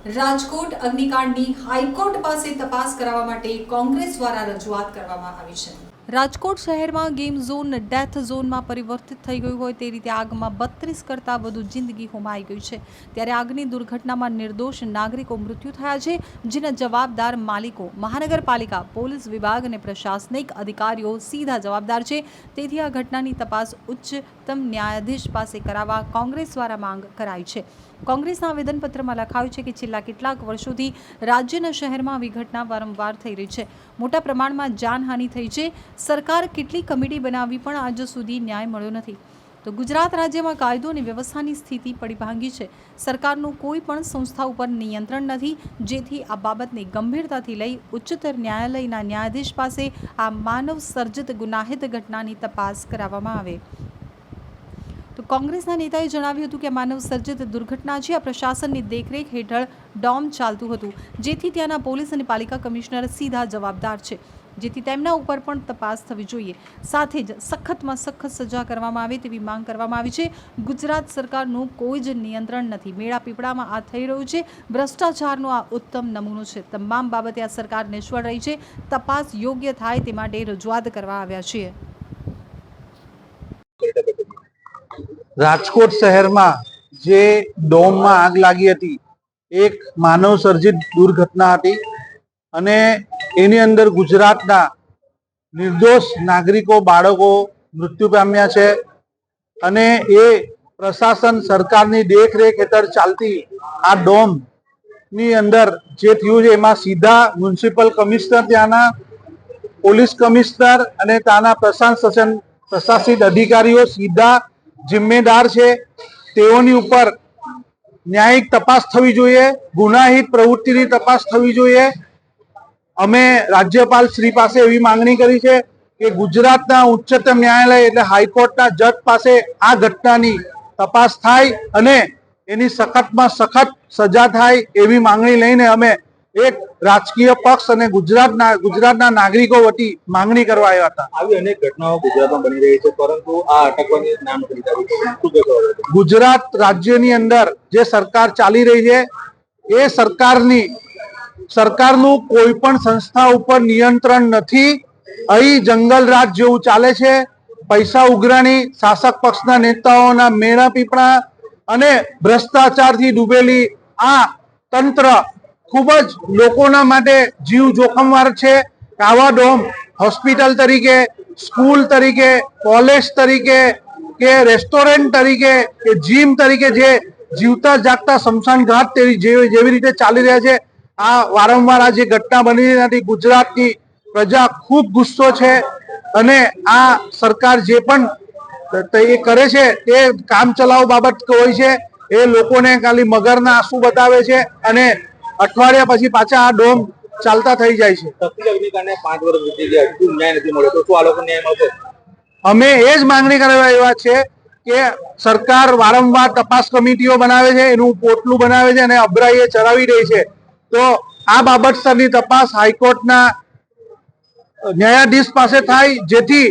Rajkot અગ્નિકાંડની high court પાસે તપાસ કરાવવા માટે કોંગ્રેસ દ્વારા રજૂઆત કરવામાં આવી છે। રાજકોટ શહેરમાં ગેમ ઝોન ડેથ ઝોનમાં પરિવર્તિત થઈ ગયું હોય તે રીતે આગમાં 32 કરતાં વધુ જિંદગી હોમાઈ ગઈ છે। ત્યારે આગની દુર્ઘટનામાં નિર્દોષ નાગરિકો મૃત્યુ થયા છે, જેના જવાબદાર માલિકો મહાનગરપાલિકા, પોલીસ વિભાગ અને પ્રશાસનિક અધિકારીઓ સીધા જવાબદાર છે। તેથી આ ઘટનાની તપાસ ઉચ્ચતમ ન્યાયાધીશ પાસે કરાવવા કોંગ્રેસ દ્વારા માંગ કરાઈ છે। કોંગ્રેસના આવેદનપત્રમાં લખાયું છે કે છેલ્લા કેટલાક વર્ષોથી રાજ્યના શહેરમાં આવી ઘટના વારંવાર થઈ રહી છે। મોટા પ્રમાણમાં જાનહાનિ થઈ છે। સરકાર કેટલી કમિટી બનાવી પણ આજ સુધી ન્યાય મળ્યો નથી। તો ગુજરાત રાજ્યમાં કાયદો અને વ્યવસ્થાની સ્થિતિ પડી ભાંગી છે। સરકારનું કોઈ પણ સંસ્થા ઉપર નિયંત્રણ નથી, જેથી આ બાબતને ગંભીરતાથી લઈ ઉચ્ચતર ન્યાયાલયના ન્યાયાધીશ પાસે આ માનવ સર્જિત ગુનાહિત ઘટનાની તપાસ કરાવવામાં આવે। તો કોંગ્રેસના નેતાએ જણાવ્યું હતું કે માનવ સર્જિત દુર્ઘટના છે। આ પ્રશાસનની દેખરેખ હેઠળ ડોમ ચાલતું હતું, જેથી ત્યાંના પોલીસ અને પાલિકા કમિશનર સીધા જવાબદાર છે, જેથી તેમના ઉપર પણ તપાસ થવી જોઈએ। સાથે જ સખતમાં સખત સજા કરવામાં આવે તેવી માંગ કરવામાં આવી છે। ગુજરાત સરકારનું કોઈ જ નિયંત્રણ નથી। મેળા પીપળામાં આ થઈ રહ્યું છે। ભ્રષ્ટાચારનો આ ઉત્તમ નમૂનો છે। તમામ બાબતે આ સરકાર નિષ્ફળ રહી છે। તપાસ યોગ્ય થાય તે માટે રજૂઆત કરવા આવ્યા છીએ। રાજકોટ શહેરમાં જે ડોમમાં આગ લાગી હતી એક માનવ સર્જિત દુર્ઘટના હતી અને એની અંદર ગુજરાતના નિર્દોષ નાગરિકો, બાળકો મૃત્યુ પામ્યા છે અને એ પ્રશાસન સરકારની દેખરેખ હેઠળ ચાલતી આ ડોમની અંદર જે થયું છે એમાં સીધા મ્યુનિસિપલ કમિશનર, ત્યાંના પોલીસ કમિશનર અને ત્યાંના પ્રશાસિત અધિકારીઓ સીધા જિમ્મેદાર છે। તેઓની ઉપર ન્યાયિક તપાસ થવી જોઈએ, ગુનાહિત પ્રવૃત્તિની તપાસ થવી જોઈએ। અમે રાજ્યપાલ શ્રી પાસે એવી માંગણી કરી છે કે ગુજરાતના ઉચ્ચતમ ન્યાયાલય એટલે હાઈકોર્ટના જજ પાસે આ ઘટનાની તપાસ થાય અને એની સખતમાં સખત સજા થાય એવી માંગણી લઈને અમે એક રાજકીય પક્ષ અને ગુજરાતના નાગરિકો વતી માંગણી કરવા આવ્યા હતા। આવી અનેક ઘટનાઓ ગુજરાતમાં બની રહી છે, પરંતુ આ અટકવાની નામ નથી લાગી। ગુજરાત રાજ્યની અંદર જે સરકાર ચાલી રહી છે એ સરકારનું કોઈ પણ સંસ્થા ઉપર નિયંત્રણ નથી। અહીં જંગલ રાજ જેવું ચાલે છે। પૈસા ઉઘરાણી, શાસક પક્ષના નેતાઓના મેળા પીપળા અને ભ્રષ્ટાચારથી ડૂબેલી આ તંત્ર ખૂબ જ લોકોના માટે જીવ જોખમવાર છે। આવા ડોમ હોસ્પિટલ તરીકે, સ્કૂલ તરીકે, કોલેજ તરીકે કે રેસ્ટોરન્ટ તરીકે કે જીમ તરીકે જે જીવતા જાગતા સ્મશાન ઘાટ જેવી રીતે ચાલી રહ્યા છે, આ વારંવાર આ જે ઘટના બની હતી, ગુજરાતની પ્રજા ખૂબ ગુસ્સો છે અને આ સરકાર જે પણ એ કરે છે તે કામ ચલાવ બાબત હોય છે। એ લોકોને ખાલી મગરના આંસુ બતાવે છે અને અઠવાડિયા પછી પાછા આ ડોમ ચાલતા થઈ જાય છે। અગ્નિકાંડને 5 વર્ષ વીતી ગયા, હજુ ન્યાય નથી મળ્યો, તો શું આ લોકો ન્યાય મળશે? અમે એ જ માંગણી કરવા એવા છે કે સરકાર વારંવાર તપાસ કમિટીઓ બનાવે છે, એનું પોટલું બનાવે છે અને અભરાઈએ ચડાવી દે છે। તો આ બાબતસરની તપાસ હાઈકોર્ટના ન્યાયાધીશ પાસે થાય, જેથી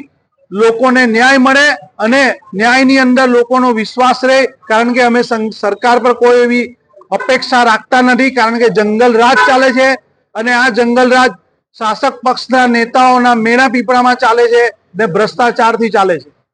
લોકોને ન્યાય મળે અને ન્યાયની અંદર લોકોનો વિશ્વાસ રહે। કારણ કે અમે સરકાર પર કોઈ એવી અપેક્ષા રાખતા નથી, કારણ કે જંગલ રાજ ચાલે છે અને આ જંગલ રાજ શાસક પક્ષના નેતાઓના મેળા પીપળામાં ચાલે છે ને ભ્રષ્ટાચારથી ચાલે છે।